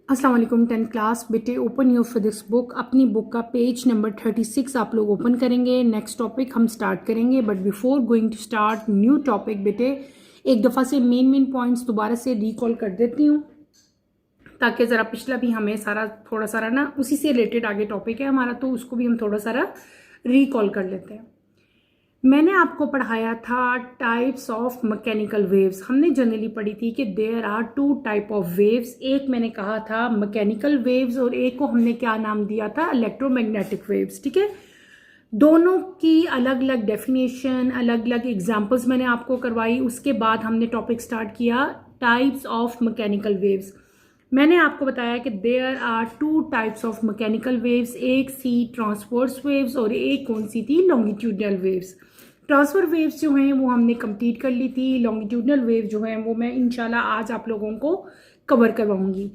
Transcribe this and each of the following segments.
अस्सलाम वालेकुम 10th class बेटे ओपन योर फिजिक्स बुक। अपनी बुक का पेज नंबर 36 आप लोग ओपन करेंगे। नेक्स्ट टॉपिक हम स्टार्ट करेंगे, but before going to start new topic बेटे एक दफ़ा से मेन पॉइंट्स दोबारा से रिकॉल कर देती हूँ ताकि ज़रा पिछला भी हमें सारा थोड़ा सारा ना उसी से रिलेटेड आगे टॉपिक है हमारा, तो उसको भी हम थोड़ा सारा रिकॉल कर लेते हैं। मैंने आपको पढ़ाया था टाइप्स ऑफ मैकेनिकल वेव्स। हमने जनरली पढ़ी थी कि there are two type of waves. एक मैंने कहा था मैकेनिकल वेव्स और एक को हमने क्या नाम दिया था, इलेक्ट्रोमैग्नेटिक वेव्स। ठीक है, दोनों की अलग अलग डेफिनेशन, अलग अलग एग्जांपल्स मैंने आपको करवाई। उसके बाद हमने टॉपिक स्टार्ट किया टाइप्स ऑफ मैकेनिकल वेव्स। मैंने आपको बताया कि there are two types of mechanical waves, एक सी ट्रांसवर्स वेव्स और एक कौन सी थी, लॉन्गिट्यूडनल वेव्स। ट्रांसफर वेव्स जो हैं वो हमने कंप्लीट कर ली थी। लॉन्गिट्यूडनल वेव जो हैं वो मैं इंशाल्लाह आज आप लोगों को कवर करवाऊंगी।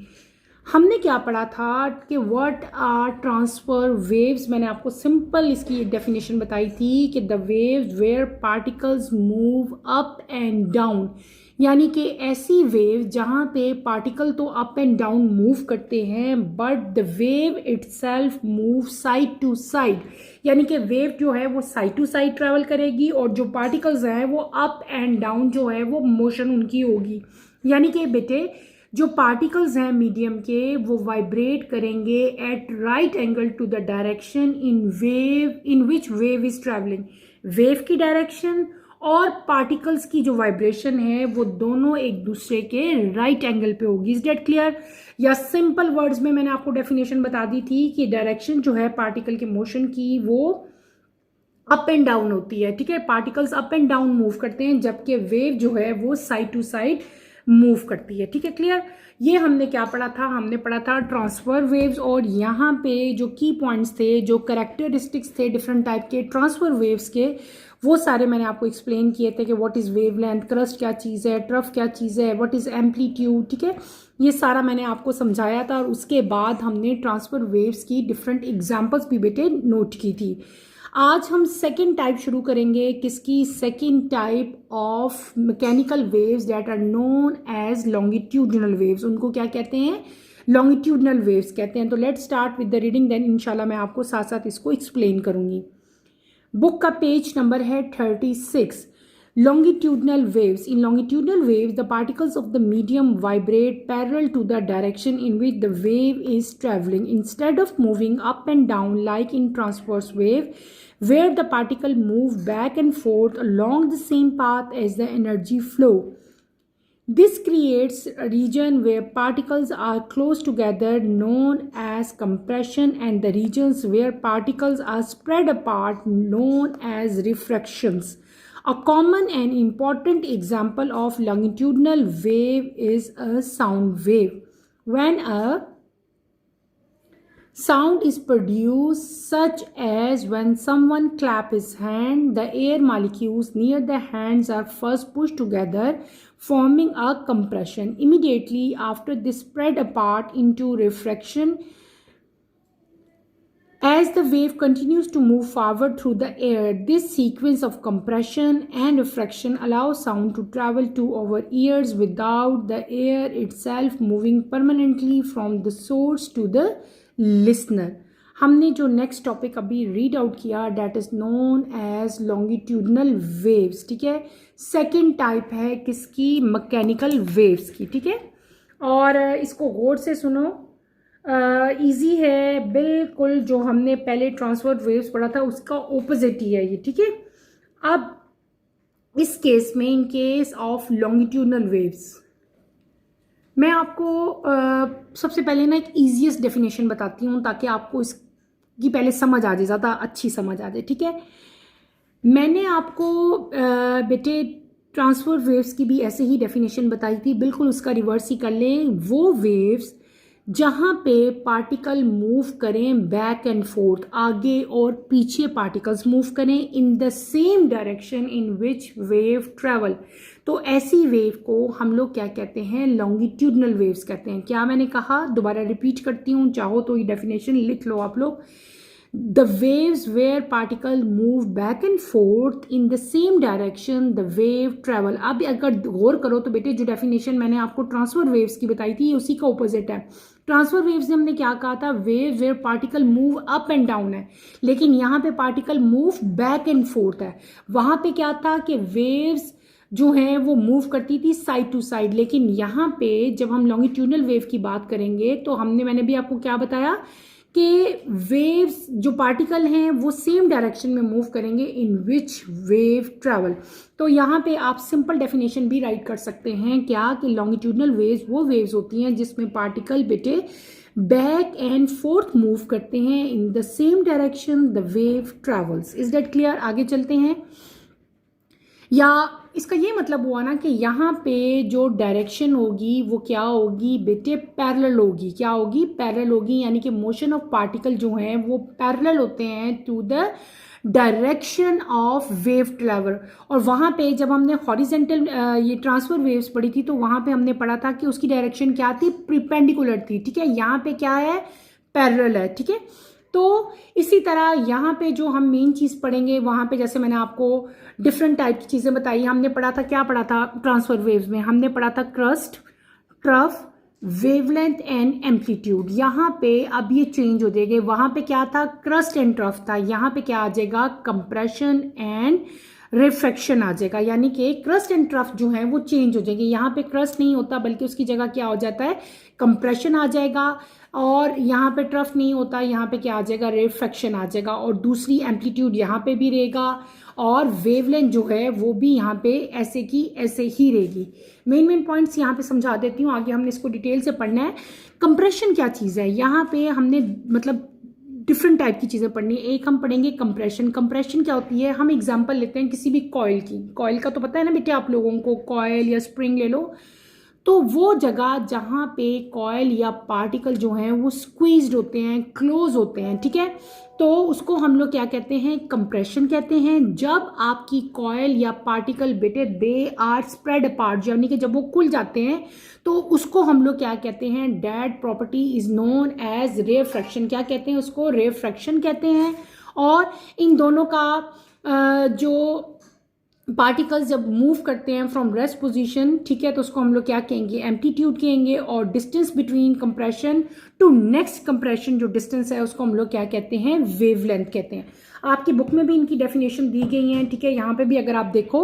हमने क्या पढ़ा था कि व्हाट आर ट्रांसफर वेव्स। मैंने आपको सिंपल इसकी डेफिनेशन बताई थी कि the waves where particles move up and down, यानी कि ऐसी वेव जहाँ पे पार्टिकल तो अप एंड डाउन मूव करते हैं but the wave itself move side to side, यानी कि वेव जो है वो साइड टू साइड ट्रेवल करेगी और जो पार्टिकल्स हैं वो अप एंड डाउन जो है वो मोशन उनकी होगी। यानी कि बेटे जो पार्टिकल्स हैं मीडियम के वो वाइब्रेट करेंगे at right angle to the direction in which wave is travelling. Wave की डायरेक्शन और पार्टिकल्स की जो वाइब्रेशन है वो दोनों एक दूसरे के राइट एंगल पे होगी। Is that clear? या सिंपल वर्ड्स में मैंने आपको डेफिनेशन बता दी थी कि डायरेक्शन जो है पार्टिकल के मोशन की वो अप एंड डाउन होती है। ठीक है, particles up and down move करते हैं जबकि वेव जो है वो साइड टू साइड मूव करती है। ठीक है, क्लियर? ये हमने क्या पढ़ा था, हमने पढ़ा था ट्रांसफर वेव्स। और यहाँ पे जो की पॉइंट्स थे, जो कैरेक्टरिस्टिक्स थे डिफरेंट टाइप के ट्रांसफर वेव्स के, वो सारे मैंने आपको एक्सप्लेन किए थे कि व्हाट इज वेवलेंथ, क्रस्ट क्या चीज़ है, ट्रफ क्या चीज़ है, व्हाट इज एम्पलीट्यूड। ठीक है, ये सारा मैंने आपको समझाया था। और उसके बाद हमने ट्रांसफर वेव्स की डिफरेंट एग्जाम्पल्स भी बेटे नोट की थी। आज हम सेकेंड टाइप शुरू करेंगे। किसकी? Second type of mechanical waves that are known as longitudinal waves. उनको क्या कहते हैं? लॉन्गिट्यूडनल वेव्स कहते हैं। तो let's start with the reading, then इंशाल्लाह मैं आपको साथ साथ इसको एक्सप्लेन करूंगी। बुक का पेज नंबर है 36। Longitudinal waves. In longitudinal waves, the particles of the medium vibrate parallel to the direction in which the wave is traveling. Instead of moving up and down like in transverse wave, where the particle move back and forth along the same path as the energy flow. This creates a region where particles are close together known as compression and the regions where particles are spread apart known as refractions. A common and important example of longitudinal wave is a sound wave. When a sound is produced, such as when someone claps his hand, the air molecules near the hands are first pushed together, forming a compression. Immediately after, they spread apart into refraction. As the wave continues to move forward through the air, this sequence of compression and refraction allows sound to travel to our ears without the air itself moving permanently from the source to the listener. हमने जो next topic अभी read out किया that is known as longitudinal waves. ठीक है, second type है किसकी? Mechanical waves की। ठीक है, और इसको गौर से सुनो, इजी है बिल्कुल। जो हमने पहले ट्रांसफर वेव्स पढ़ा था उसका ऑपोजिट ही है ये। ठीक है, अब इस केस में, in case of longitudinal waves, मैं आपको सबसे पहले ना एक ईजीएस्ट डेफिनेशन बताती हूँ ताकि आपको इसकी पहले समझ आ जाए, ज़्यादा अच्छी समझ आ जाए। ठीक है, मैंने आपको बेटे ट्रांसफर वेव्स की भी ऐसे ही डेफिनेशन बताई थी, बिल्कुल उसका रिवर्स ही कर लें। वो वेव्स जहाँ पे पार्टिकल मूव करें बैक एंड फोर्थ, आगे और पीछे पार्टिकल्स मूव करें इन the same direction in which wave travel, तो ऐसी वेव को हम लोग क्या कहते हैं? लॉन्गिट्यूडनल वेव्स कहते हैं। क्या मैंने कहा? दोबारा रिपीट करती हूँ, चाहो तो ये डेफिनेशन लिख लो आप लोग। The waves where particle move back and forth in the same direction the wave travel. अब अगर गौर करो तो बेटे जो डेफिनेशन मैंने आपको ट्रांसफर वेव्स की बताई थी उसी का ऑपोजिट है। ट्रांसफर वेव्स में हमने क्या कहा था, wave where particle move up and down है, लेकिन यहाँ पे particle move back and forth है। वहां पे क्या था कि वेव्स जो हैं वो मूव करती थी साइड टू साइड, लेकिन यहाँ पे जब हम लॉन्गिट्यूडनल वेव की बात करेंगे तो मैंने भी आपको क्या बताया कि वेव्स जो पार्टिकल हैं वो सेम डायरेक्शन में मूव करेंगे इन विच वेव ट्रैवल। तो यहाँ पे आप सिंपल डेफिनेशन भी राइट कर सकते हैं क्या कि लॉन्गिट्यूडनल वेव्स वो वेव्स होती हैं जिसमें पार्टिकल बेटे बैक एंड फोर्थ मूव करते हैं इन the same direction the wave travels. Is that clear? आगे चलते हैं। या इसका ये मतलब हुआ ना कि यहाँ पे जो डायरेक्शन होगी वो क्या होगी बेटे, पैरेलल होगी। क्या होगी? पैरेलल होगी, यानी कि मोशन ऑफ पार्टिकल जो हैं वो पैरेलल होते हैं to the direction of wave travel. और वहाँ पे जब हमने हॉरिजेंटल ये ट्रांसफर वेव्स पढ़ी थी तो वहाँ पे हमने पढ़ा था कि उसकी डायरेक्शन क्या थी, प्रिपेंडिकुलर थी। ठीक है, यहाँ पे क्या है, पैरेलल है। ठीक है, तो इसी तरह यहाँ पे जो हम मेन चीज पढ़ेंगे वहां पे जैसे मैंने आपको डिफरेंट टाइप की चीजें बताई। हमने पढ़ा था, क्या पढ़ा था ट्रांसफर वेव्स में, हमने पढ़ा था crust, trough, wavelength and amplitude. यहाँ पे अब ये चेंज हो जाएगा। वहां पे क्या था, क्रस्ट एंड ट्रफ था, यहाँ पे क्या आ जाएगा, कंप्रेशन एंड रिफ्रैक्शन आ जाएगा। यानी कि क्रस्ट एंड ट्रफ जो है वो चेंज हो जाएंगे। यहाँ पे क्रस्ट नहीं होता बल्कि उसकी जगह क्या हो जाता है, कंप्रेशन आ जाएगा। और यहाँ पे ट्रफ नहीं होता, यहाँ पे क्या आ जाएगा, रिफ्रैक्शन आ जाएगा। और दूसरी एम्पलीट्यूड यहाँ पे भी रहेगा और वेवलेंथ जो है वो भी यहाँ पे ऐसे की ऐसे ही रहेगी। मेन पॉइंट्स यहाँ पे समझा देती हूँ, आगे हमने इसको डिटेल से पढ़ना है। कंप्रेशन क्या चीज़ है, यहाँ पे हमने मतलब डिफरेंट टाइप की चीज़ें पढ़नी है। एक हम पढ़ेंगे कंप्रेशन। कंप्रेशन क्या होती है, हम एग्जांपल लेते हैं किसी भी कॉइल की। कॉइल का तो पता है ना बेटे आप लोगों को, कॉइल या स्प्रिंग ले लो, तो वो जगह जहाँ पे कॉइल या पार्टिकल जो हैं वो स्क्वीज्ड होते हैं, क्लोज होते हैं। ठीक है, तो उसको हम लोग क्या कहते हैं, कंप्रेशन कहते हैं। जब आपकी कॉइल या पार्टिकल बेटे दे आर स्प्रेड अपार्ट, यानी कि जब वो खुल जाते हैं तो उसको हम लोग क्या कहते हैं, that property is known as refraction. क्या कहते हैं उसको, रेफ्रैक्शन कहते हैं। और इन दोनों का जो पार्टिकल्स जब मूव करते हैं फ्रॉम रेस्ट पोजीशन, ठीक है, तो उसको हम लोग क्या कहेंगे, एम्पलीट्यूड कहेंगे। और distance between compression to next compression जो डिस्टेंस है उसको हम लोग क्या कहते हैं, वेवलेंथ कहते हैं। आपकी बुक में भी इनकी डेफिनेशन दी गई है। ठीक है, यहाँ पे भी अगर आप देखो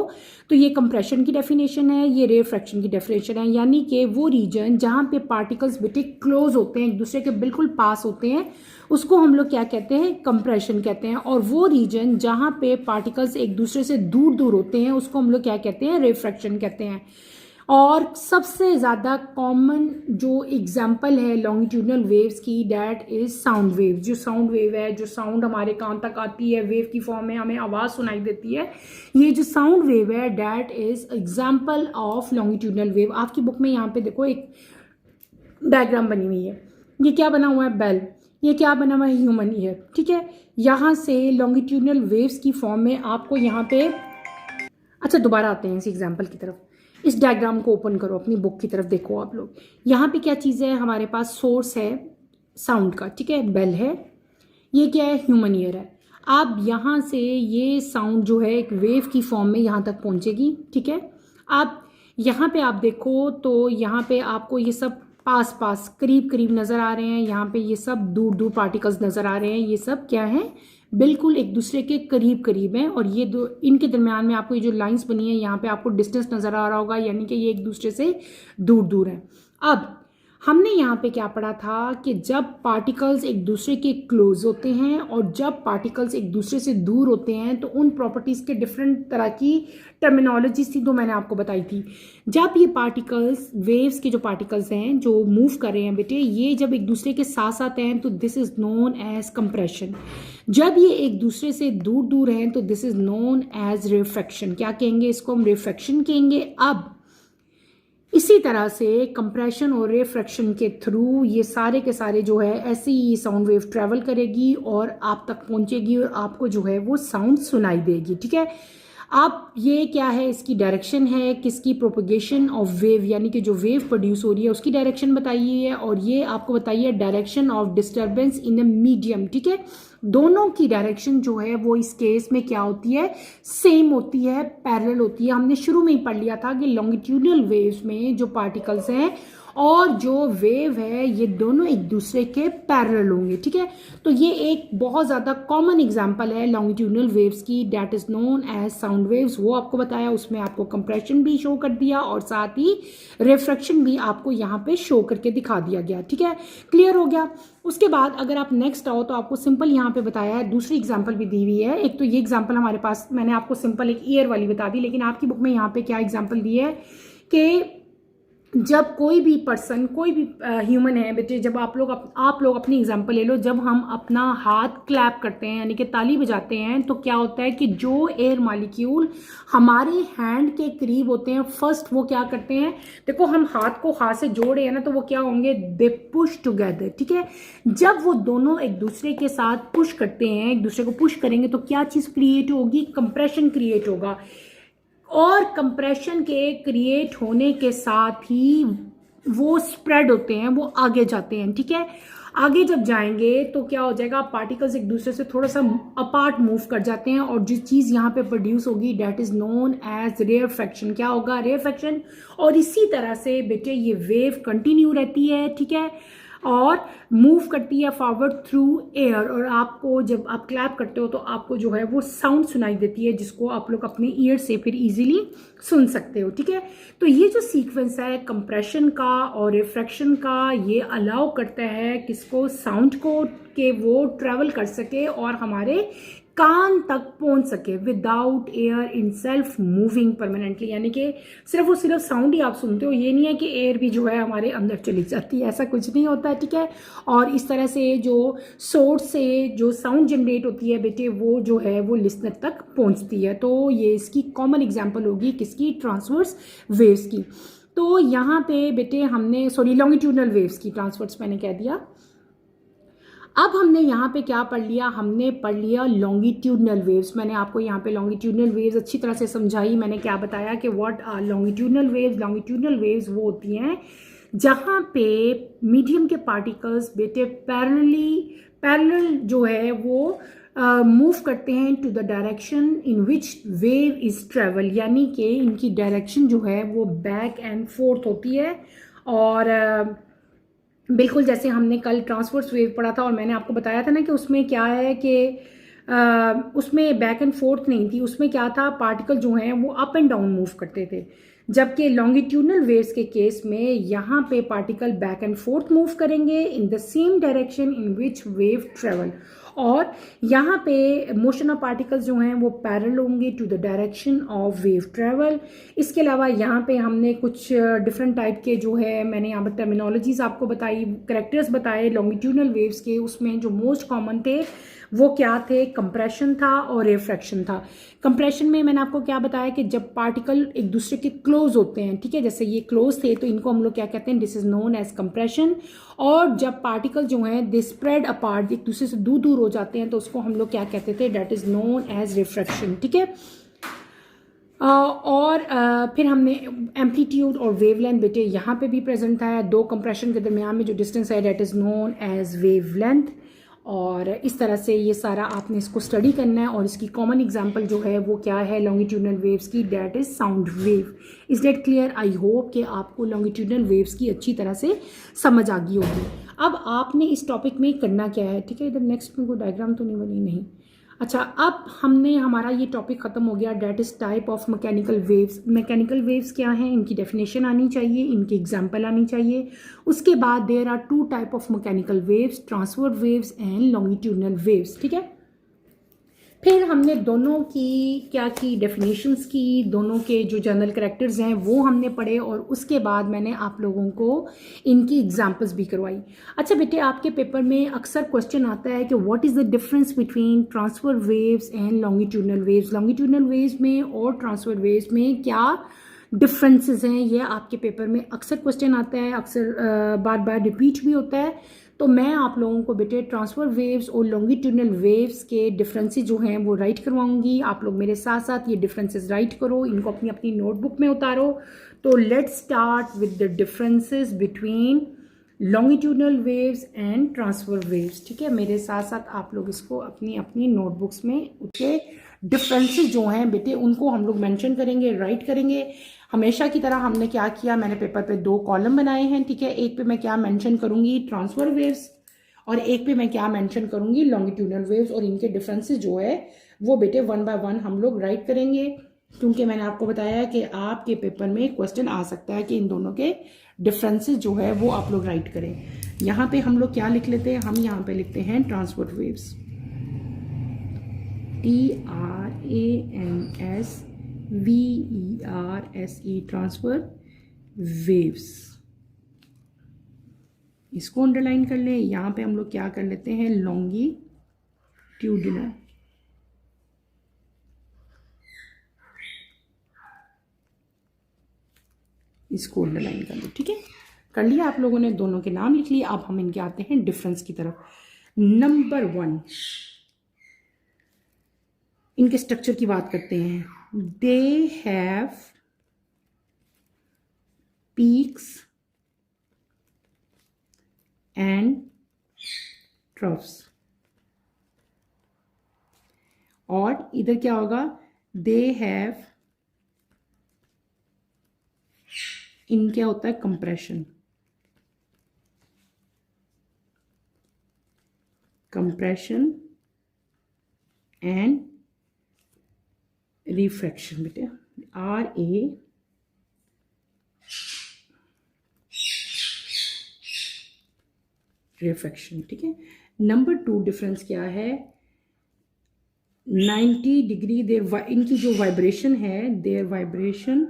तो ये कंप्रेशन की डेफिनेशन है, ये रेफ्रैक्शन की डेफिनेशन है। यानी कि वो रीजन जहाँ पे पार्टिकल्स बेटे क्लोज होते हैं, एक दूसरे के बिल्कुल पास होते हैं, उसको हम लोग क्या कहते हैं, कंप्रेशन कहते हैं। और वो रीजन जहाँ पे पार्टिकल्स एक दूसरे से दूर दूर होते हैं उसको हम लोग क्या कहते हैं, रेफ्रैक्शन कहते हैं। और सबसे ज़्यादा कॉमन जो एग्जाम्पल है लॉन्गिट्यूडनल वेव्स की, डैट इज साउंड वेव। जो साउंड वेव है, जो साउंड हमारे कान तक आती है, वेव की फॉर्म में हमें आवाज़ सुनाई देती है, ये जो साउंड वेव है that is example of longitudinal wave. आपकी बुक में यहाँ पे देखो एक डायग्राम बनी हुई है, ये क्या बना हुआ है, बेल। ये क्या बना हुआ है, ह्यूमन ईयर। ठीक है, यहाँ से लॉन्गिट्यूडनल वेव्स की फॉर्म में आपको यहाँ पे, अच्छा दोबारा आते हैं इस एग्जाम्पल की तरफ। इस डायग्राम को ओपन करो, अपनी बुक की तरफ देखो आप लोग। यहाँ पे क्या चीज़ है, हमारे पास सोर्स है साउंड का, ठीक है, बेल है। ये क्या है, ह्यूमन ईयर है। अब यहाँ से ये साउंड जो है एक वेव की फॉर्म में यहाँ तक पहुँचेगी। ठीक है, अब यहाँ पे आप देखो तो यहाँ पे आपको ये सब पास पास करीब करीब नज़र आ रहे हैं। यहाँ पे ये सब दूर दूर पार्टिकल्स नज़र आ रहे हैं। ये सब क्या है, बिल्कुल एक दूसरे के करीब करीब हैं। और ये दो, इनके दरमियान में आपको ये जो लाइंस बनी है यहाँ पे आपको डिस्टेंस नज़र आ रहा होगा, यानी कि ये एक दूसरे से दूर दूर हैं। अब हमने यहाँ पे क्या पढ़ा था कि जब पार्टिकल्स एक दूसरे के क्लोज होते हैं और जब पार्टिकल्स एक दूसरे से दूर होते हैं तो उन प्रॉपर्टीज़ के डिफरेंट तरह की टर्मिनोलॉजीज थी, तो मैंने आपको बताई थी। जब ये पार्टिकल्स, वेव्स के जो पार्टिकल्स हैं जो मूव कर रहे हैं बेटे, ये जब एक दूसरे के साथ साथ हैं तो this is known as compression. जब ये एक दूसरे से दूर दूर हैं तो this is known as refraction. क्या कहेंगे इसको, हम रिफ्रैक्शन कहेंगे। अब इसी तरह से कंप्रेशन और रिफ्रैक्शन के थ्रू ये सारे के सारे जो है ऐसे ही साउंड वेव ट्रेवल करेगी और आप तक पहुंचेगी और आपको जो है वो साउंड सुनाई देगी। ठीक है, अब ये क्या है, इसकी डायरेक्शन है किसकी, प्रोपगेशन ऑफ वेव, यानी कि जो वेव प्रोड्यूस हो रही है उसकी डायरेक्शन बताई है। और ये आपको बताइए direction of disturbance in a medium. ठीक है, दोनों की डायरेक्शन जो है वो इस केस में क्या होती है, सेम होती है, पैरेलल होती है। हमने शुरू में ही पढ़ लिया था कि लॉन्गिट्यूडनल वेव्स में जो पार्टिकल्स हैं और जो वेव है ये दोनों एक दूसरे के पैरेलल होंगे, ठीक है। तो ये एक बहुत ज़्यादा कॉमन एग्जांपल है लॉन्गिट्यूडनल वेव्स की, that is known as sound waves. वो आपको बताया, उसमें आपको कंप्रेशन भी शो कर दिया और साथ ही रिफ्रैक्शन भी आपको यहाँ पे शो करके दिखा दिया गया, ठीक है। क्लियर हो गया। उसके बाद अगर आप नेक्स्ट आओ तो आपको सिंपल यहाँ पे बताया है, दूसरी एग्जांपल भी दी हुई है। एक तो ये एग्जांपल हमारे पास, मैंने आपको सिंपल एक ईयर वाली बता दी, लेकिन आपकी बुक में यहाँ पे क्या एग्जांपल दी है कि जब कोई भी पर्सन, कोई भी ह्यूमन है बेटे, जब आप लोग अपनी एग्जांपल ले लो, जब हम अपना हाथ क्लैप करते हैं यानी कि ताली बजाते हैं, तो क्या होता है कि जो एयर मॉलिक्यूल हमारे हैंड के करीब होते हैं, फर्स्ट वो क्या करते हैं, देखो हम हाथ को हाथ से जोड़े हैं ना, तो वो क्या होंगे, दे पुश टुगेदर, ठीक है। जब वो दोनों एक दूसरे के साथ पुश करते हैं, एक दूसरे को पुश करेंगे, तो क्या चीज क्रिएट होगी, कंप्रेशन क्रिएट होगा। और कंप्रेशन के क्रिएट होने के साथ ही वो स्प्रेड होते हैं, वो आगे जाते हैं, ठीक है। आगे जब जाएंगे तो क्या हो जाएगा, पार्टिकल्स एक दूसरे से थोड़ा सा अपार्ट मूव कर जाते हैं, और जो चीज़ यहाँ पे प्रोड्यूस होगी that is known as rarefaction. क्या होगा, रेयरफैक्शन। और इसी तरह से बेटे ये वेव कंटिन्यू रहती है, ठीक है, और मूव करती है फॉरवर्ड थ्रू एयर। और आपको जब आप क्लैप करते हो तो आपको जो है वो साउंड सुनाई देती है, जिसको आप लोग अपने ईयर से फिर इजीली सुन सकते हो, ठीक है। तो ये जो सीक्वेंस है कंप्रेशन का और रिफ्रैक्शन का, ये अलाउ करता है किसको, साउंड को, कि वो ट्रेवल कर सके और हमारे कान तक पहुंच सके without air in self moving permanently. यानी कि सिर्फ और सिर्फ साउंड ही आप सुनते हो, ये नहीं है कि एयर भी जो है हमारे अंदर चली जाती है, ऐसा कुछ नहीं होता है, ठीक है। और इस तरह से जो सोर्स से जो साउंड जनरेट होती है बेटे, वो जो है वो लिसनर तक पहुंचती है। तो ये इसकी कॉमन एग्जाम्पल होगी किसकी, ट्रांसवर्स वेव्स की। तो यहाँ पे बेटे हमने, सॉरी लॉन्गिट्यूडनल वेव्स की, ट्रांसवर्स मैंने कह दिया। अब हमने यहाँ पे क्या पढ़ लिया, हमने पढ़ लिया लॉन्गिट्यूडनल वेव्स। मैंने आपको यहाँ पे लॉन्गिट्यूडनल वेव्स अच्छी तरह से समझाई। मैंने क्या बताया कि what are longitudinal waves. Longitudinal waves वो होती हैं जहाँ पे मीडियम के पार्टिकल्स बेटे पैरेलल जो है वो मूव करते हैं to the direction in which wave is travel, यानी कि इनकी डायरेक्शन जो है वो बैक एंड फोर्थ होती है। और बिल्कुल जैसे हमने कल ट्रांसवर्स वेव पढ़ा था, और मैंने आपको बताया था ना कि उसमें क्या है कि उसमें बैक एंड फोर्थ नहीं थी, उसमें क्या था, पार्टिकल जो हैं वो अप एंड डाउन मूव करते थे। जबकि लॉन्गिट्यूडनल वेव्स के केस में यहाँ पे particle back and forth move करेंगे in the same direction in which wave travel. और यहाँ पे मोशन ऑफ पार्टिकल्स जो हैं वो पैरेलल होंगे to the direction of wave travel. इसके अलावा यहाँ पे हमने कुछ डिफरेंट टाइप के जो है, मैंने यहाँ पर टर्मिनोलॉजीज आपको बताई, करेक्टर्स बताए लॉन्गिट्यूडनल वेव्स के। उसमें जो मोस्ट कॉमन थे वो क्या थे, कंप्रेशन था और रिफ्रैक्शन था। कंप्रेशन में मैंने आपको क्या बताया कि जब पार्टिकल एक दूसरे के क्लोज होते हैं, ठीक है, जैसे ये क्लोज थे तो इनको हम लोग क्या कहते हैं, this is known as compression. और जब पार्टिकल जो हैं दे स्प्रेड अपार्ट, एक दूसरे से दूर दूर हो जाते हैं, तो उसको हम लोग क्या कहते थे, that is known as refraction, ठीक है। फिर हमने एम्पलीट्यूड और वेवलेंथ बेटे यहाँ पे भी प्रेजेंट था। दो कंप्रेशन के दरमियान में जो डिस्टेंस है that is known as wavelength. और इस तरह से ये सारा आपने इसको स्टडी करना है। और इसकी कॉमन एग्जांपल जो है वो क्या है, लॉन्गिट्यूडनल वेव्स की, that is sound wave. Is that clear? I hope कि आपको लॉन्गिट्यूडनल वेव्स की अच्छी तरह से समझ आ गई होगी। अब आपने इस टॉपिक में करना क्या है, ठीक है, इधर नेक्स्ट में कोई डायग्राम तो नहीं बनी, नहीं। अच्छा, अब हमने हमारा ये टॉपिक ख़त्म हो गया, that is type of mechanical waves. Mechanical waves क्या हैं, इनकी डेफिनेशन आनी चाहिए, इनकी एग्जांपल आनी चाहिए। उसके बाद there are two type of mechanical waves, transverse waves and longitudinal waves, ठीक है। फिर हमने दोनों की क्या की, डेफिनेशंस की, दोनों के जो जनरल कैरेक्टर्स हैं वो हमने पढ़े। और उसके बाद मैंने आप लोगों को इनकी एग्जांपल्स भी करवाई। अच्छा बेटे, आपके पेपर में अक्सर क्वेश्चन आता है कि what is the difference between transfer waves and longitudinal waves. Longitudinal waves में और ट्रांसफर वेव्स में क्या डिफरेंसेस हैं, ये आपके पेपर में अक्सर क्वेश्चन आता है, अक्सर बार बार रिपीट भी होता है। तो मैं आप लोगों को बेटे ट्रांसफर वेव्स और लॉन्गिट्यूडनल वेव्स के डिफरेंसेस जो हैं वो राइट करवाऊंगी। आप लोग मेरे साथ साथ ये डिफरेंसेस राइट करो, इनको अपनी अपनी नोटबुक में उतारो। तो let's start with the differences between longitudinal waves and transfer waves, ठीक है। मेरे साथ साथ आप लोग इसको अपनी अपनी नोटबुक्स में उसके डिफरेंसेस जो हैं बेटे उनको हम लोग मेंशन करेंगे, राइट करेंगे। हमेशा की तरह हमने क्या किया, मैंने पेपर पे 2 कॉलम बनाए हैं, ठीक है। एक पे मैं क्या मेंशन करूंगी, ट्रांसफर वेव्स, और एक पे मैं क्या मेंशन करूंगी, लॉन्गिट्यूडनल वेव्स, और इनके डिफरेंसेस जो है वो बेटे 1 बाय 1 हम लोग राइट करेंगे, क्योंकि मैंने आपको बताया कि आपके पेपर में क्वेश्चन आ सकता है कि इन दोनों के डिफरेंसेस जो है वो आप लोग राइट करें। यहाँ पे हम लोग क्या लिख लेते हैं, हम यहाँ पे लिखते हैं transport waves, TRANSVERSE, transfer waves. इसको अंडरलाइन कर लें। यहाँ पे हम लोग क्या कर लेते हैं, लॉन्गिट्यूडिनल, इसको अंडरलाइन कर लो, ठीक है। कर लिया आप लोगों ने, दोनों के नाम लिख लिए। अब हम इनके आते हैं डिफरेंस की तरफ। नंबर 1, इनके स्ट्रक्चर की बात करते हैं। They have peaks and troughs, और इधर क्या होगा, दे हैव, इन क्या होता है, कंप्रेशन, कंप्रेशन एंड रिफ्रैक्शन बेटे, RA रिफ्रैक्शन, ठीक है। नंबर 2 डिफरेंस क्या है, 90 डिग्री देर, इनकी जो वाइब्रेशन है, there vibration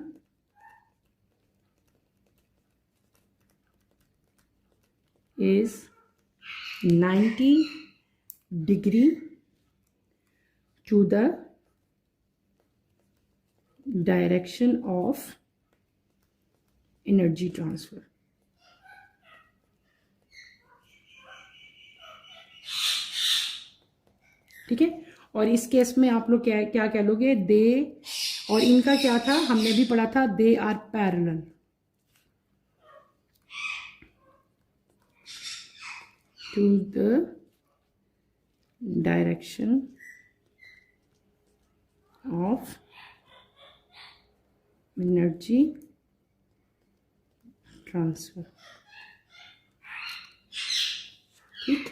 is 90 degree to the direction of energy transfer, ठीक है। और इस केस में आप लोग क्या क्या कह लोगे, दे, और इनका क्या था, हमने भी पढ़ा था, they are parallel, to the direction of energy transfer, ठीक।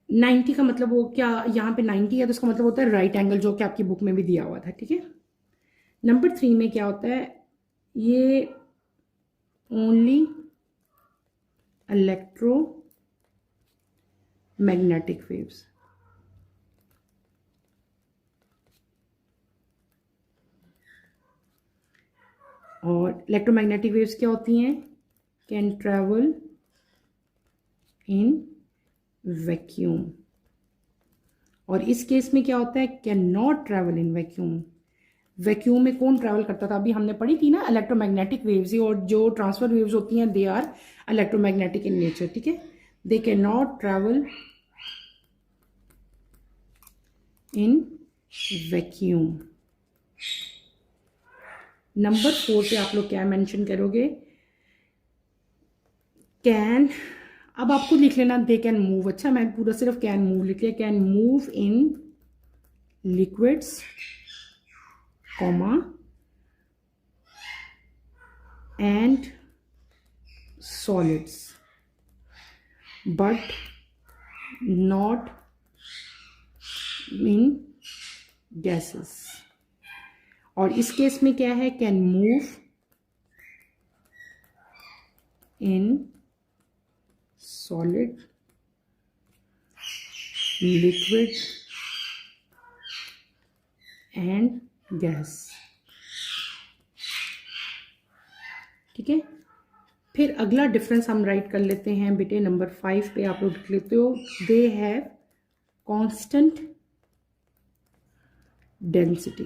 90 का मतलब वो क्या, यहाँ पे 90 है तो उसका मतलब होता है राइट एंगल, जो कि आपकी बुक में भी दिया हुआ था, ठीक है। नंबर 3 में क्या होता है, ये ओनली इलेक्ट्रोमैग्नेटिक वेव्स, और इलेक्ट्रोमैग्नेटिक वेव्स क्या होती हैं, कैन ट्रैवल इन वैक्यूम, और इस केस में क्या होता है, can not travel in vacuum. Vacuum में कौन ट्रैवल करता था, अभी हमने पढ़ी थी ना, इलेक्ट्रोमैग्नेटिक वेव्स ही, और जो ट्रांसफर वेव्स होती हैं they are electromagnetic in nature, ठीक है। They can not travel in vacuum. Number 4 पे आप लोग क्या मेंशन करोगे, कैन, अब आपको लिख लेना दे कैन मूव, अच्छा मैं पूरा सिर्फ कैन मूव लिख लिया, can move in liquids, comma, and solids, but not in gases. और इस केस में क्या है, can move in solid, liquid and gas, ठीक है। फिर अगला डिफरेंस हम राइट कर लेते हैं बेटे, नंबर 5 पे आप लोग लिख लेते हो, दे हैव कांस्टेंट डेंसिटी,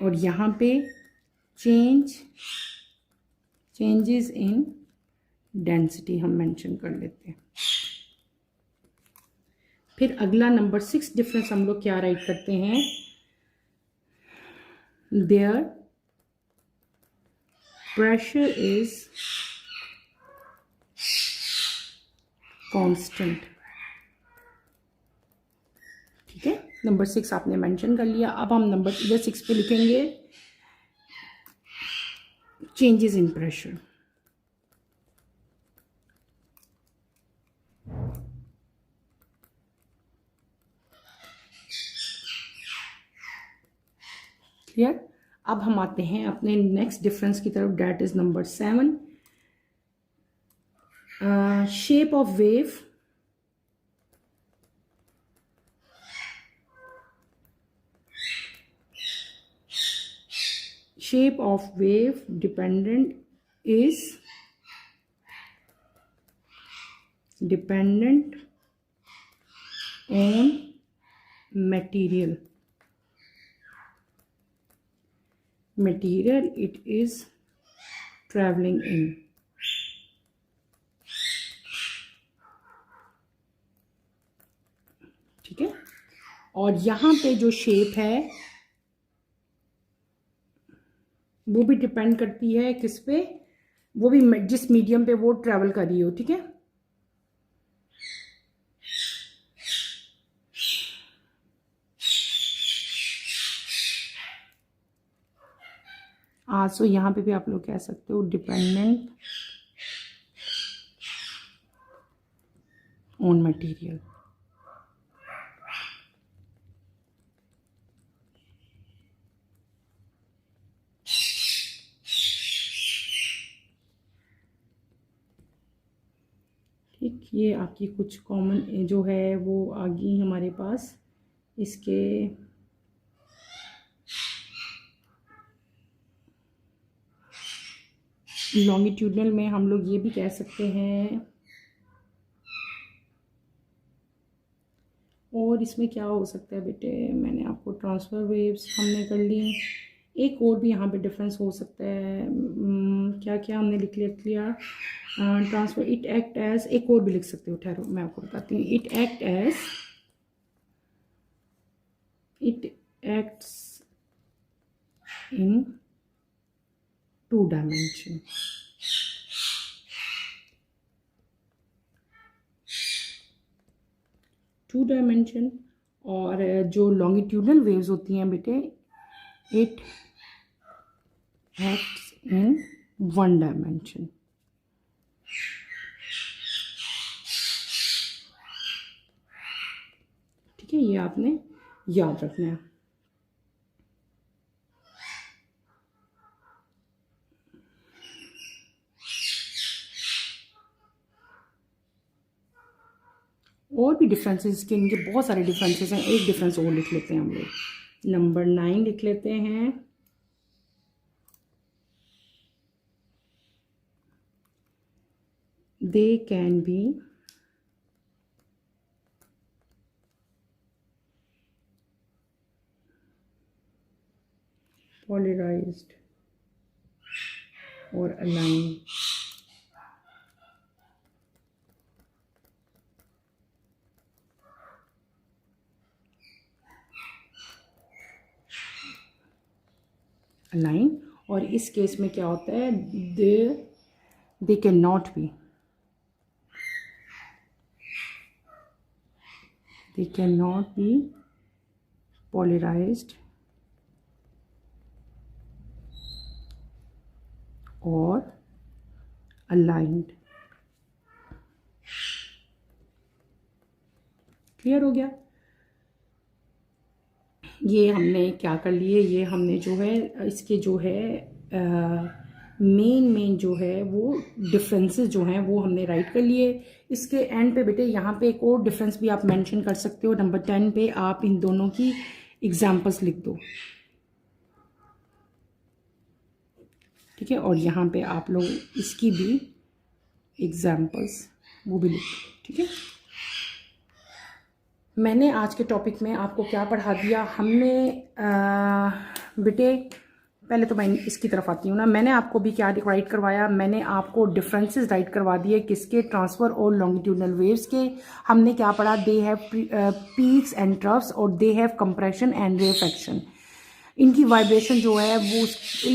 और यहाँ पे चेंजेस इन डेंसिटी हम मेंशन कर लेते हैं। फिर अगला नंबर 6 डिफरेंस हम लोग क्या राइट करते हैं, देयर प्रेशर इज कांस्टेंट, ठीक है। नंबर 6 आपने मेंशन कर लिया। अब हम नंबर इधर 6 पे लिखेंगे चेंजेस इन प्रेशर। क्लियर। अब हम आते हैं अपने नेक्स्ट डिफरेंस की तरफ, that is number 7। Shape of wave dependent on material it is traveling in। ठीक है। और यहाँ पे जो शेप है वो भी डिपेंड करती है किस पे, वो भी जिस मीडियम पे वो ट्रैवल कर रही हो। ठीक है। सो यहाँ पे भी आप लोग कह सकते हो डिपेंडेंट ऑन मटेरियल। ठीक, ये आपकी कुछ कॉमन जो है वो आ गई हमारे पास। इसके लॉन्गिट्यूडनल में हम लोग ये भी कह सकते हैं। और इसमें क्या हो सकता है बेटे, मैंने आपको ट्रांसफ़र वेव्स हमने कर ली। एक और भी यहाँ पे डिफरेंस हो सकता है। क्या क्या हमने लिख लिया ट्रांसफ़र इट एक्ट एज, एक और भी लिख सकते हो, ठहरो मैं आपको बताती हूँ। It acts in 2 dimension. और जो लॉन्गिट्यूडनल वेव्स होती हैं बेटे, इट एक्ट्स इन 1 डायमेंशन। ठीक है, ये आपने याद रखना है। और भी डिफरेंसेस के, इनके बहुत सारे डिफरेंसेस हैं। एक डिफरेंस और लिख लेते हैं हम लोग, नंबर 9 लिख लेते हैं। They can be polarized or aligned और इस केस में क्या होता है, they can not be, polarized और aligned। क्लियर हो गया। ये हमने क्या कर लिए, ये हमने जो है इसके जो है मेन जो है वो डिफरेंसेस जो हैं वो हमने राइट कर लिए। इसके एंड पे बेटे यहाँ पे एक और डिफरेंस भी आप मेंशन कर सकते हो। नंबर 10 पे आप इन दोनों की एग्जांपल्स लिख दो। ठीक है, और यहाँ पे आप लोग इसकी भी एग्जांपल्स वो भी लिख दो। ठीक है, मैंने आज के टॉपिक में आपको क्या पढ़ा दिया, हमने बेटे पहले तो मैं इसकी तरफ आती हूँ ना। मैंने आपको भी क्या राइट करवाया, मैंने आपको डिफरेंसेस राइट करवा दिए किसके, ट्रांसफ़र और लॉन्गिट्यूडनल वेव्स के। हमने क्या पढ़ा, they have peaks and troughs और दे हैव कंप्रेशन एंड रेफेक्शन। इनकी वाइब्रेशन जो है वो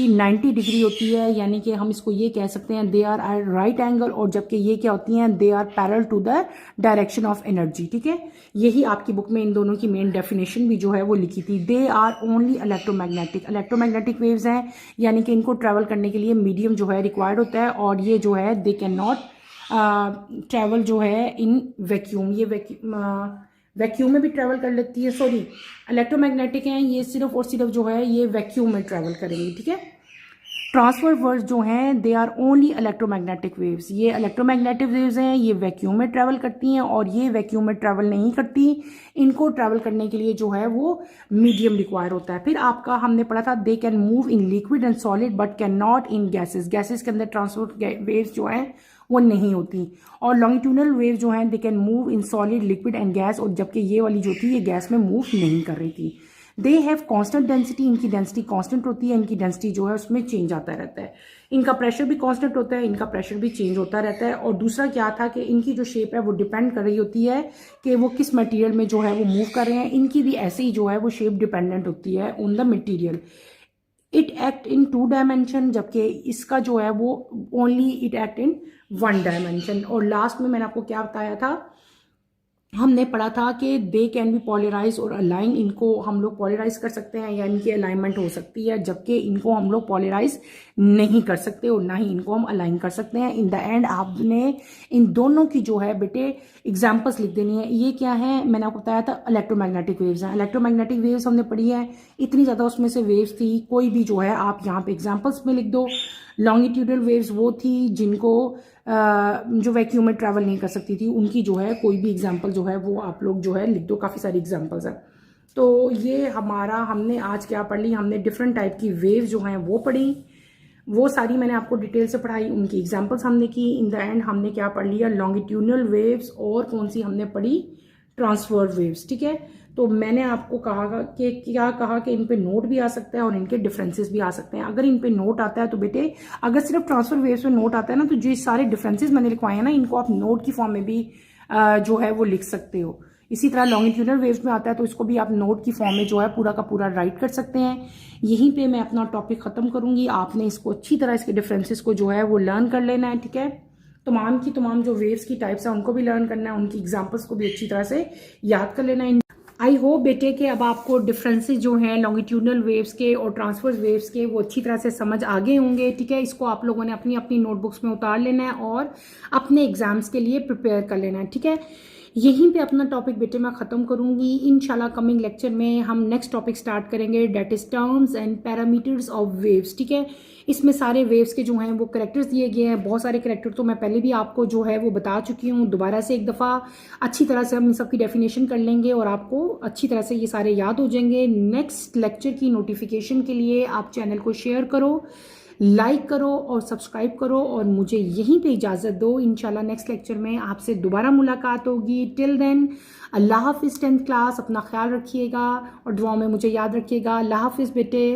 90 डिग्री होती है, यानी कि हम इसको ये कह सकते हैं they are at right angle, और जबकि ये क्या होती हैं, they are parallel to the direction of energy. ठीक है, यही आपकी बुक में इन दोनों की मेन डेफिनेशन भी जो है वो लिखी थी। They are only electromagnetic, electromagnetic waves हैं, यानी कि इनको ट्रैवल करने के लिए मीडियम जो है रिक्वायर्ड होता है, और ये जो है दे कैन नॉट ट्रैवल जो है इन वैक्यूम। ये वैक्यूम में भी ट्रैवल कर लेती है, सॉरी इलेक्ट्रोमैग्नेटिक हैं, ये सिर्फ और सिर्फ जो है ये वैक्यूम में ट्रैवल करेंगी। ठीक है, ट्रांसफर वर्ड्स जो हैं they are only electromagnetic waves, ये इलेक्ट्रोमैग्नेटिक वेव्स हैं, ये वैक्यूम में ट्रैवल करती हैं, और ये वैक्यूम में ट्रैवल नहीं करती, इनको ट्रैवल करने के लिए जो है वो मीडियम रिक्वायर होता है। फिर आपका हमने पढ़ा था they can move in liquid and solid but can not in gases, gases के अंदर ट्रांसफर वेव्स जो हैं वो नहीं होती, और लॉन्गिट्यूडनल वेव जो हैं they can move in solid, liquid and gas, और जबकि ये वाली जो थी ये गैस में मूव नहीं कर रही थी। दे हैव कांस्टेंट डेंसिटी, इनकी डेंसिटी कांस्टेंट होती है, इनकी डेंसिटी जो है उसमें चेंज आता रहता है, इनका प्रेशर भी कांस्टेंट होता है, इनका प्रेशर भी चेंज होता रहता है। और दूसरा क्या था कि इनकी जो शेप है वो डिपेंड कर रही होती है कि वो किस मटेरियल में जो है वो मूव कर रहे हैं, इनकी भी ऐसे ही जो है वो शेप डिपेंडेंट होती है on the material. It act in 2 dimension, जबकि इसका जो है वो only it act in 1 dimension. और लास्ट में मैंने आपको क्या बताया था, हमने पढ़ा था कि दे कैन बी पॉलराइज और अलाइन, इनको हम लोग पॉलराइज कर सकते हैं या इनकी अलाइनमेंट हो सकती है, जबकि इनको हम लोग पॉलराइज नहीं कर सकते और ना ही इनको हम अलाइन कर सकते हैं। इन द एंड आपने इन दोनों की जो है बेटे एग्जाम्पल्स लिख देनी है। ये क्या है, मैंने आपको बताया था इलेक्ट्रोमैग्नेटिक वेव्स हैं, इलेक्ट्रोमैग्नेटिक वेव्स हमने पढ़ी है, इतनी ज़्यादा उसमें से वेव्स थी, कोई भी जो है आप यहाँ पे एग्जाम्पल्स में लिख दो। लॉन्गिट्यूडल वेव्स वो थी जिनको जो वैक्यूम में ट्रैवल नहीं कर सकती थी, उनकी जो है कोई भी एग्जाम्पल जो है वो आप लोग जो है लिख दो, काफ़ी सारी एग्जाम्पल्स हैं। तो ये हमारा हमने आज क्या पढ़ ली, हमने डिफरेंट टाइप की वेव जो हैं वो पढ़ी, वो सारी मैंने आपको डिटेल से पढ़ाई, उनकी एग्जाम्पल्स हमने की। इन द एंड हमने क्या पढ़ लिया, लॉन्गिट्यूडनल वेव्स, और कौन सी हमने पढ़ी, ट्रांसफर वेव्स। ठीक है, तो मैंने आपको कहा कि क्या कहा कि इन पे नोट भी आ सकता है और इनके डिफरेंसेस भी आ सकते हैं। अगर इन पे नोट आता है तो बेटे, अगर सिर्फ ट्रांसफर वेव्स में नोट आता है ना, तो जो सारे डिफरेंसेस मैंने लिखवाए हैं ना, इनको आप नोट की फॉर्म में भी जो है वो लिख सकते हो। इसी तरह लॉन्गिट्यूडनल वेव्स में आता है तो इसको भी आप नोट की फॉर्म में जो है पूरा का पूरा राइट कर सकते हैं। यहीं पे मैं अपना टॉपिक खत्म करूंगी, आपने इसको अच्छी तरह इसके डिफरेंसेस को जो है वो लर्न कर लेना है। ठीक है, तमाम की तमाम जो वेव्स की टाइप्स हैं उनको भी लर्न करना है, उनकी एग्जाम्पल्स को भी अच्छी तरह से याद कर लेना है। आई होप बेटे कि अब आपको डिफरेंसेस जो हैं लॉन्गिट्यूडनल वेव्स के और ट्रांसवर्स वेव्स के वो अच्छी तरह से समझ आ गए होंगे। ठीक है, इसको आप लोगों ने अपनी अपनी नोटबुक्स में उतार लेना है और अपने एग्जाम्स के लिए प्रिपेयर कर लेना है। ठीक है, यहीं पे अपना टॉपिक बेटे मैं ख़त्म करूंगी। इंशाल्लाह कमिंग लेक्चर में हम नेक्स्ट टॉपिक स्टार्ट करेंगे, that is terms and parameters of waves. ठीक है, इसमें सारे वेव्स के जो हैं वो करेक्टर्स दिए गए हैं, बहुत सारे करेक्टर तो मैं पहले भी आपको जो है वो बता चुकी हूँ। दोबारा से एक दफ़ा अच्छी तरह से हम इन सब की डेफिनेशन कर लेंगे और आपको अच्छी तरह से ये सारे याद हो जाएंगे। नेक्स्ट लेक्चर की नोटिफिकेशन के लिए आप चैनल को शेयर करो, लाइक करो और सब्सक्राइब करो, और मुझे यहीं पे इजाज़त दो। इंशाल्लाह नेक्स्ट लेक्चर में आपसे दोबारा मुलाकात होगी। टिल देन अल्लाह हाफिज़। 10th क्लास, अपना ख्याल रखिएगा और दुआओं में मुझे याद रखिएगा। अल्लाह हाफिज़ बेटे।